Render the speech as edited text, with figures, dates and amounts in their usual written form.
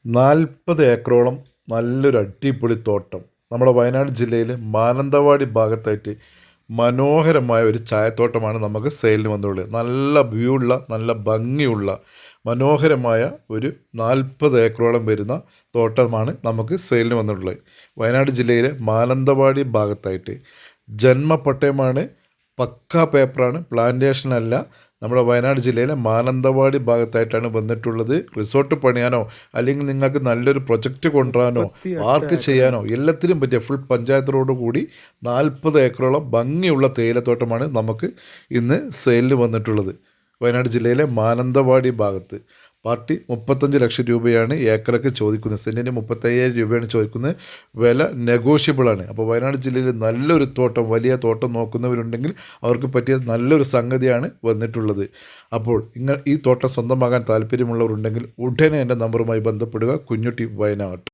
40 ഏക്കറോളം നല്ലൊരു അടിപൊളി തോട്ടം നമ്മുടെ വയനാട് ജില്ലയിൽ മാനന്തവാടി ഭാഗത്തായിട്ട് മനോഹരമായ ഒരു ചായത്തോട്ടമാണ് നമുക്ക് സെയിലിന് വന്നുള്ളത്. നല്ല വ്യൂ ഉള്ള, നല്ല ഭംഗിയുള്ള, മനോഹരമായ ഒരു 40 ഏക്കറോളം വരുന്ന തോട്ടമാണ് നമുക്ക് സെയിലിന് വന്നിട്ടുള്ളത്. വയനാട് ജില്ലയിലെ മാനന്തവാടി ഭാഗത്തായിട്ട് ജന്മപട്ടയമാണ്, പക്കാ പേപ്പറാണ്, പ്ലാന്റേഷൻ അല്ല. നമ്മുടെ വയനാട് ജില്ലയിലെ മാനന്തവാടി ഭാഗത്തായിട്ടാണ് വന്നിട്ടുള്ളത്. റിസോർട്ട് പണിയാനോ അല്ലെങ്കിൽ നിങ്ങൾക്ക് നല്ലൊരു പ്രൊജക്റ്റ് കൊണ്ടുവരാനോ പാർക്ക് ചെയ്യാനോ എല്ലാത്തിനും പറ്റിയ ഫുൾ പഞ്ചായത്ത് റോഡ് കൂടി 40 ഏക്കറോളം ഭംഗിയുള്ള തേയിലത്തോട്ടമാണ് നമുക്ക് ഇന്ന് സെയിലിന് വന്നിട്ടുള്ളത്. വയനാട് ജില്ലയിലെ മാനന്തവാടി ഭാഗത്ത് പാർട്ടി 35 ലക്ഷം രൂപയാണ് ഏക്കറൊക്കെ ചോദിക്കുന്നത്. സെൻറ്റിന് 35,000 രൂപയാണ് ചോദിക്കുന്നത്. വില നെഗോഷ്യബിളാണ്. അപ്പോൾ വയനാട് ജില്ലയിൽ നല്ലൊരു തോട്ടം, വലിയ തോട്ടം നോക്കുന്നവരുണ്ടെങ്കിൽ അവർക്ക് പറ്റിയ നല്ലൊരു സംഗതിയാണ് വന്നിട്ടുള്ളത്. അപ്പോൾ ഈ തോട്ടം സ്വന്തമാകാൻ താല്പര്യമുള്ളവരുണ്ടെങ്കിൽ ഉടനെ എൻ്റെ നമ്പറുമായി ബന്ധപ്പെടുക. കുഞ്ഞുട്ടി, വയനാട്.